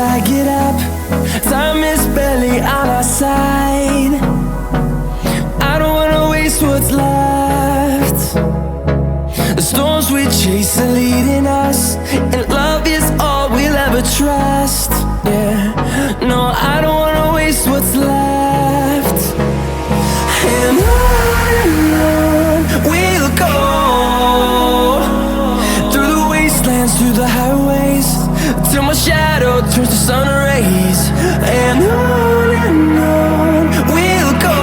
I get up. Time is barely on our side. I don't wanna waste what's left. The storms we chase are leading us, and love is all we'll ever trust. Yeah, no, I don't wanna waste what's left. And on we'll go, through the wastelands, through the highways, till my shadow turns to sun rays. And on we'll go,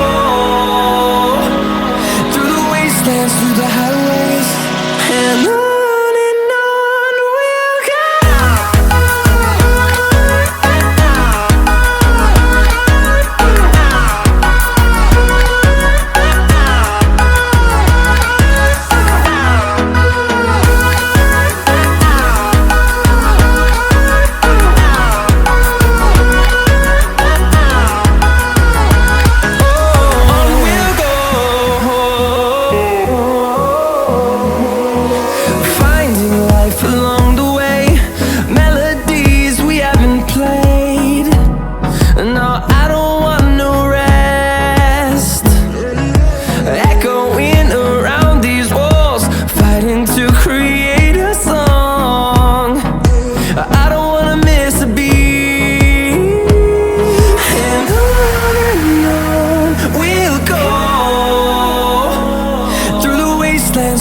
through the wastelands, through the highways, and on we'll go.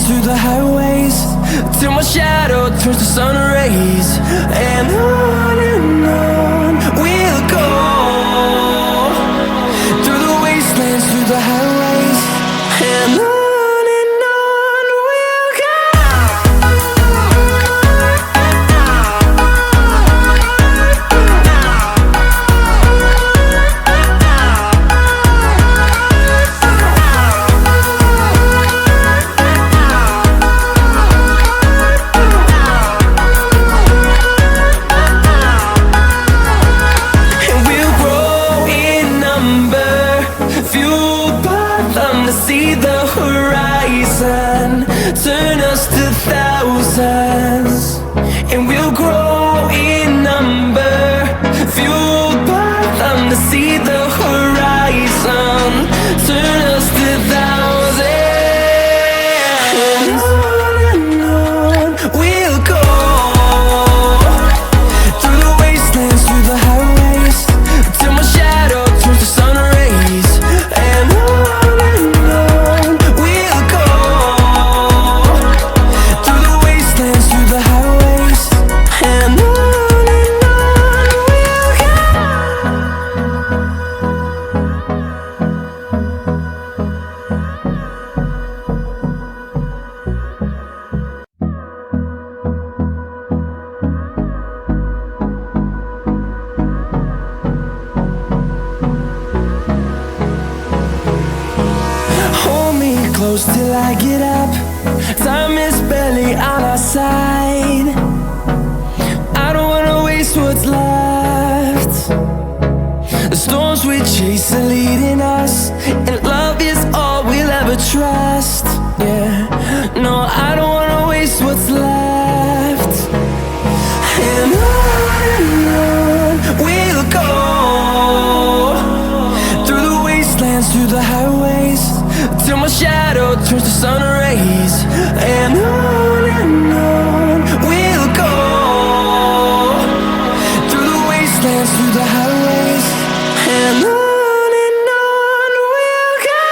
Through the highways, till my shadow turns to sun rays. And on we'll go, through the wastelands, through the highways, and on we'll go. See the horizon, turn us to thousands, and we'll grow in number, fueled by them. To see the horizon, turn us to thousands, and on we'll go, through the wastelands, through the highways, till my shadow turns to sun rays. And close till I get up. Time is barely on our side. I don't wanna waste what's left. The storms we chase are leading us, and love is all we'll ever trust. Yeah, no, I don't wanna waste what's left. And on we'll go, through the wastelands, through the highways, till my shadow turns to sun rays. And on we'll go, through the wastelands, through the highways, and on we'll go.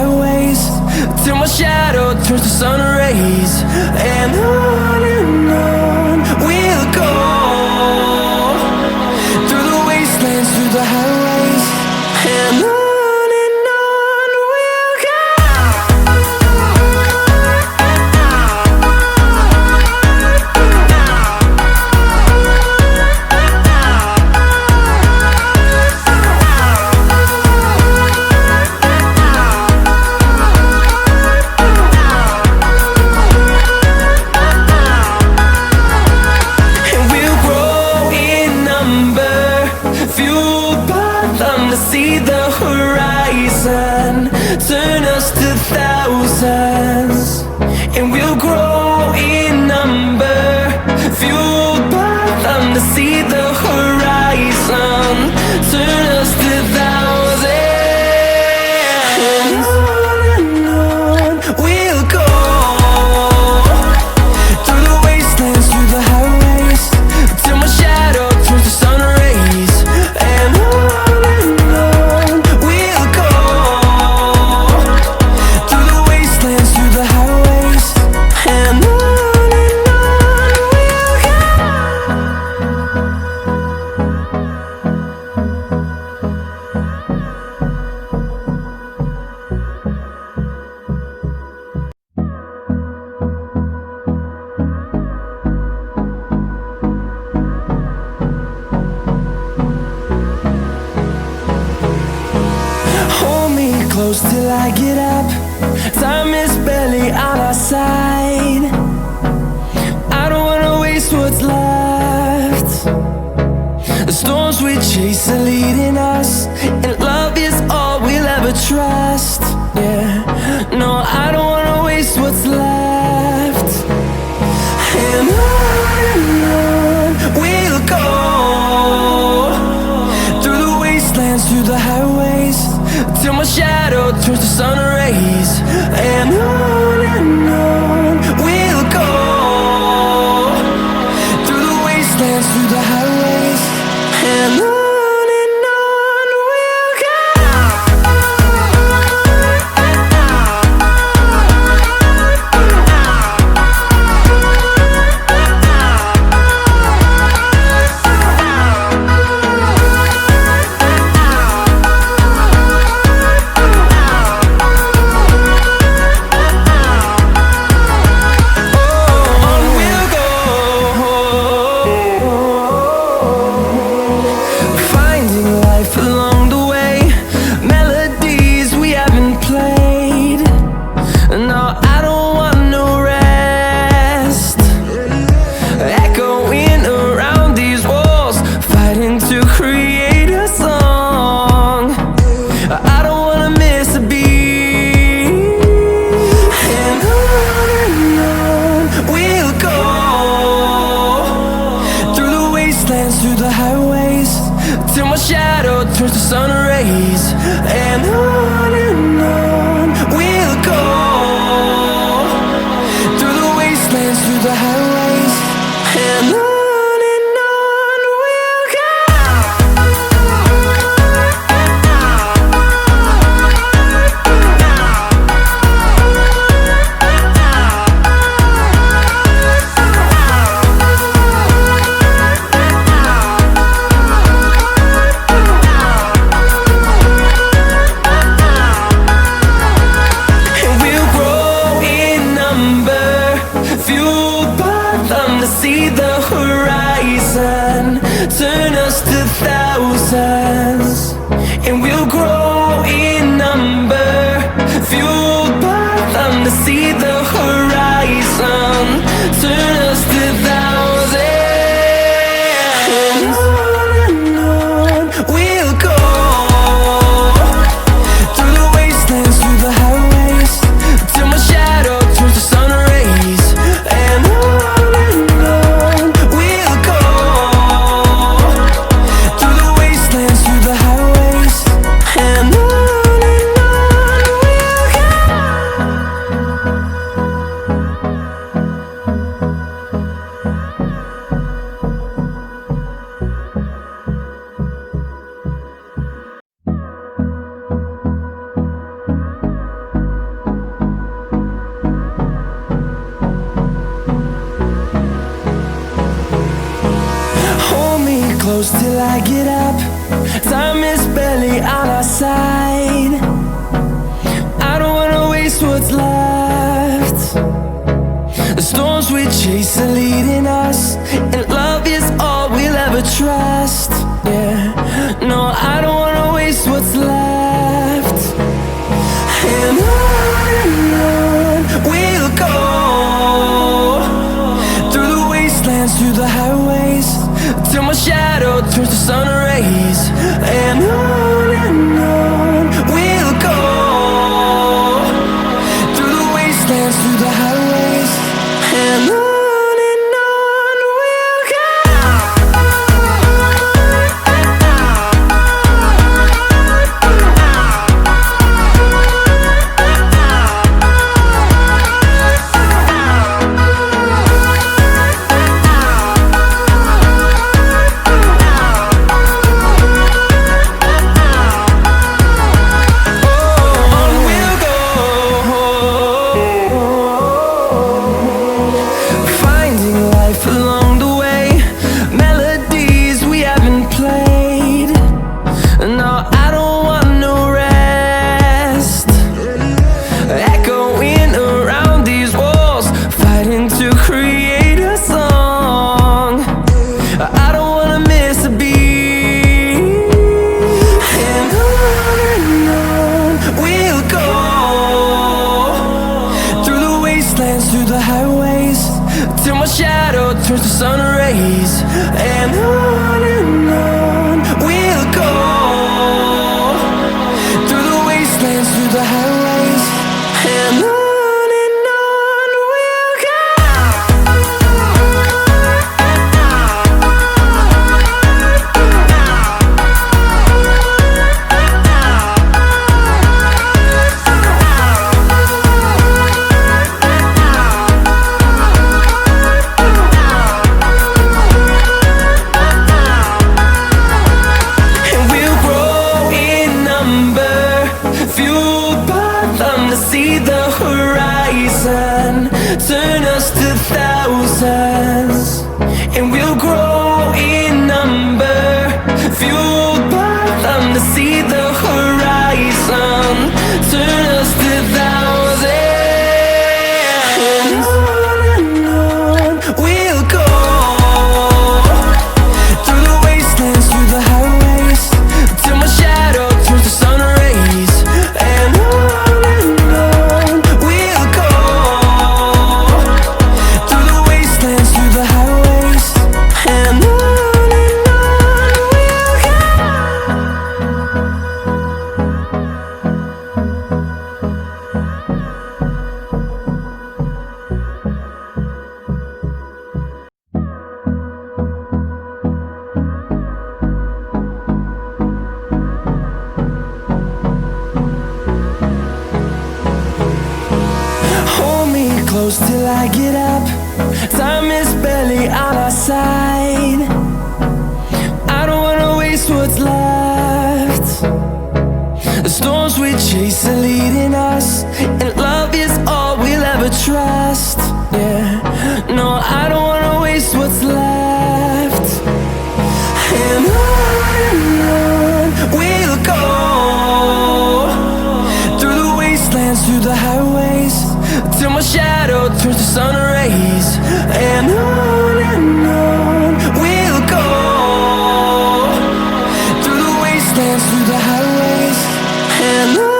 highways, till my shadow turns to sun rays. And on we'll go, through the wastelands, through the highways. And on we'll go. See the horizon, turn us to thousands, and we'll grow in number, fueled by them to see the horizon, turn us to thousands. And on we'll go, through the wastelands, through the highways, till my shadow turns to sun rays. And close till I get up. Time is barely on our side. I don't wanna waste what's left. The storms we chase are leading us, and love is all we'll ever trust. Yeah, no, I don't wanna waste what's left. And on we'll go, through the wastelands, through the highways, till my shadow turns to sun rays. And on we'll go, through the wastelands, through the highways. And on we'll go. On we'll go. close till I get up. Time is barely on our side. I don't wanna waste what's left. The storms we chase are leading us, and love is all we'll ever trust. Yeah, no, I don't wanna waste what's left. And on we'll go, through the wastelands, through the highways, till my shadow turns to sun rays. And on we'll go, through the wastelands, through the highways, and on we'll go. Through the highways, till my shadow turns to sun rays. And on we'll go, through the wastelands, through the highways, and on we'll go. See the horizon, turn us to thousands, and we'll grow in number, fueled by them to see the horizon, turn us to thousands, and on we'll go, through the wastelands, through the highways, till my shadow turns to sun rays. And close till I get up. Time is barely on our side. I don't wanna waste what's left. The storms we chase are leading us, and love is all we'll ever trust. Yeah, no, I don't wanna waste what's left. And on we'll go, through the wastelands, through the highways, till my shadow turns to sun rays. And on we'll go, through the wastelands, through the highways, and on.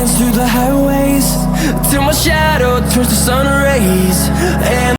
dance through the highways till my shadow turns to sun rays. And